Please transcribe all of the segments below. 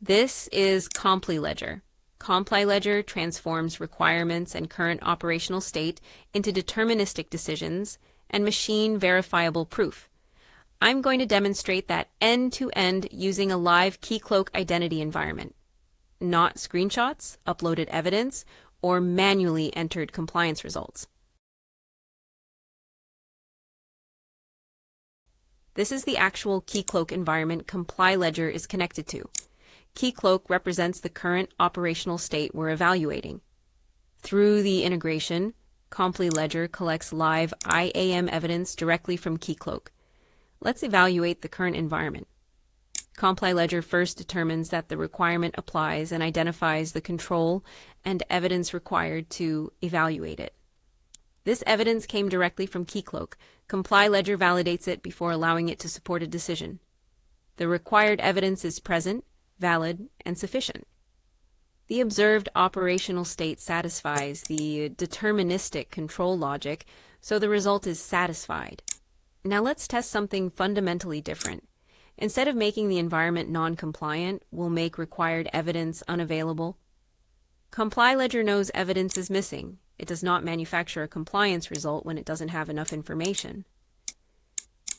This is Compliledger. Compliledger transforms requirements and current operational state into deterministic decisions and machine verifiable proof. I'm going to demonstrate that end-to-end using a live Keycloak identity environment, not screenshots, uploaded evidence, or manually entered compliance results. This is the actual Keycloak environment Compliledger is connected to. Keycloak represents the current operational state we're evaluating. Through the integration, Compliledger collects live IAM evidence directly from Keycloak. Let's evaluate the current environment. Compliledger first determines that the requirement applies and identifies the control and evidence required to evaluate it. This evidence came directly from Keycloak. Compliledger validates it before allowing it to support a decision. The required evidence is present, valid, and sufficient. The observed operational state satisfies the deterministic control logic, so the result is satisfied. Now let's test something fundamentally different. Instead of making the environment non-compliant, we'll make required evidence unavailable. Compliledger knows evidence is missing. It does not manufacture a compliance result when it doesn't have enough information.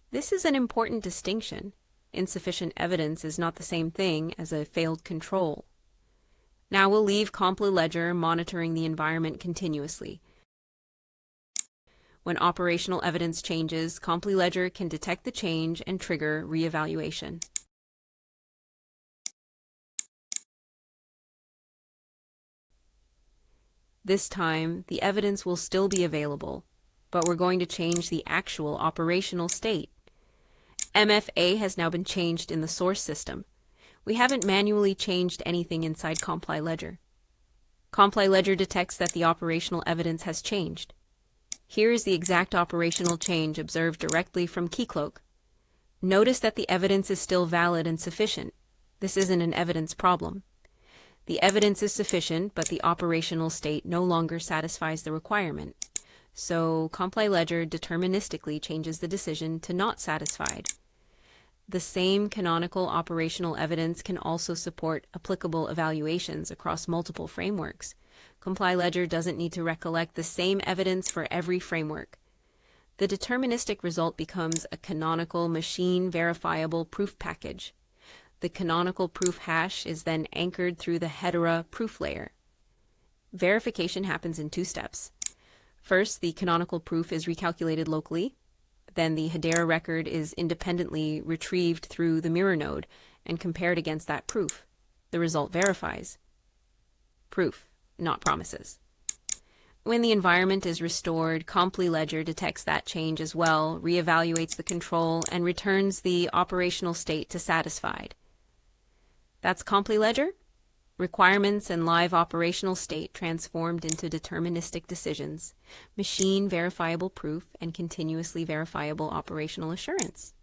This is an important distinction. Insufficient evidence is not the same thing as a failed control. Now we'll leave Compliledger monitoring the environment continuously. When operational evidence changes, Compliledger can detect the change and trigger reevaluation. This time, the evidence will still be available, but we're going to change the actual operational state. MFA has now been changed in the source system. We haven't manually changed anything inside Compliledger. Compliledger detects that the operational evidence has changed. Here is the exact operational change observed directly from Keycloak. Notice that the evidence is still valid and sufficient. This isn't an evidence problem. The evidence is sufficient, but the operational state no longer satisfies the requirement. So Compliledger deterministically changes the decision to not satisfied. The same canonical operational evidence can also support applicable evaluations across multiple frameworks. Compliledger doesn't need to recollect the same evidence for every framework. The deterministic result becomes a canonical machine verifiable proof package. The canonical proof hash is then anchored through the Hedera proof layer. Verification happens in two steps. First, the canonical proof is recalculated locally. Then the Hedera record is independently retrieved through the mirror node and compared against that proof. The result verifies. Proof, not promises. When the environment is restored, Compliledger detects that change as well, reevaluates the control, and returns the operational state to satisfied. That's Compliledger. Requirements and live operational state transformed into deterministic decisions, machine verifiable proof, and continuously verifiable operational assurance.